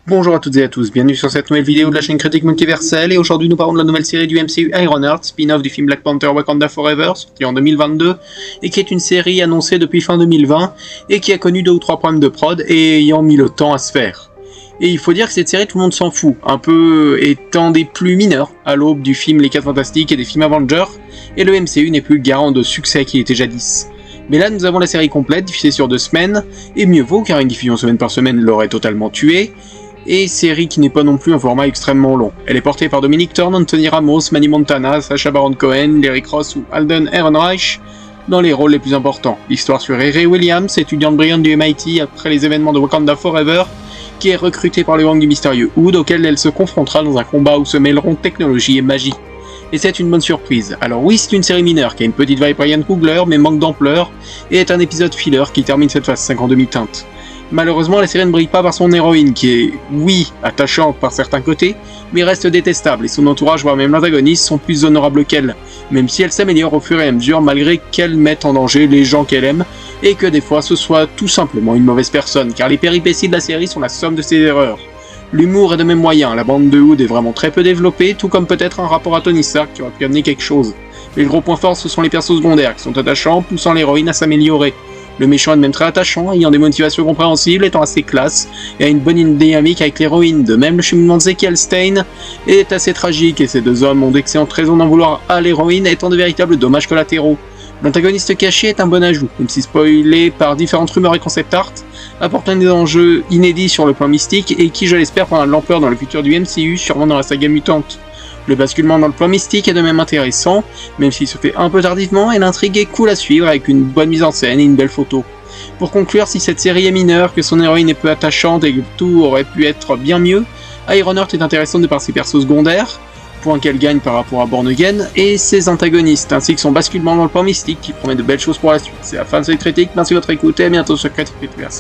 Bonjour à toutes et à tous, bienvenue sur cette nouvelle vidéo de la chaîne Critique Multiverselle, et aujourd'hui nous parlons de la nouvelle série du MCU Ironheart, spin-off du film Black Panther Wakanda Forever, sorti en 2022, et qui est une série annoncée depuis fin 2020, et qui a connu 2 ou 3 problèmes de prod, et ayant mis le temps à se faire. Et il faut dire que cette série tout le monde s'en fout, un peu étant des plus mineurs, à l'aube du film Les 4 Fantastiques et des films Avengers, et le MCU n'est plus le garant de succès qu'il était jadis. Mais là nous avons la série complète, diffusée sur 2 semaines, et mieux vaut car une diffusion semaine par semaine l'aurait totalement tuée, et série qui n'est pas non plus un format extrêmement long. Elle est portée par Dominic Thorne, Anthony Ramos, Manny Montana, Sacha Baron Cohen, Larry Cross ou Alden Ehrenreich dans les rôles les plus importants. L'histoire sur Riri Williams, étudiante brillante du MIT après les événements de Wakanda Forever, qui est recrutée par le gang du mystérieux Hood, auquel elle se confrontera dans un combat où se mêleront technologie et magie. Et c'est une bonne surprise. Alors oui, c'est une série mineure qui a une petite vibe Ryan Coogler, mais manque d'ampleur, et est un épisode filler qui termine cette phase 5 en demi-teinte. Malheureusement, la série ne brille pas par son héroïne, qui est, oui, attachante par certains côtés, mais reste détestable, et son entourage, voire même l'antagoniste, sont plus honorables qu'elle, même si elle s'améliore au fur et à mesure, malgré qu'elle mette en danger les gens qu'elle aime, et que des fois ce soit tout simplement une mauvaise personne, car les péripéties de la série sont la somme de ses erreurs. L'humour est de même moyen, la bande de Hood est vraiment très peu développée, tout comme peut-être un rapport à Tony Stark qui aurait pu amener quelque chose. Mais le gros point fort, ce sont les persos secondaires, qui sont attachants, poussant l'héroïne à s'améliorer. Le méchant est même très attachant, ayant des motivations compréhensibles, étant assez classe, et a une bonne dynamique avec l'héroïne. De même, le cheminement de Zeki Stein est assez tragique, et ces deux hommes ont d'excellentes raisons d'en vouloir à l'héroïne, étant de véritables dommages collatéraux. L'antagoniste caché est un bon ajout, même si spoilé par différentes rumeurs et concept art, apportant des enjeux inédits sur le plan mystique, et qui, je l'espère, prendra de l'ampleur dans le futur du MCU, sûrement dans la saga mutante. Le basculement dans le plan mystique est de même intéressant, même s'il se fait un peu tardivement, et l'intrigue est cool à suivre avec une bonne mise en scène et une belle photo. Pour conclure, si cette série est mineure, que son héroïne est peu attachante et que tout aurait pu être bien mieux, Ironheart est intéressante de par ses persos secondaires, point qu'elle gagne par rapport à Born Again, et ses antagonistes, ainsi que son basculement dans le plan mystique qui promet de belles choses pour la suite. C'est la fin de cette critique, merci de votre écoute et à bientôt sur Critique Multiverselle.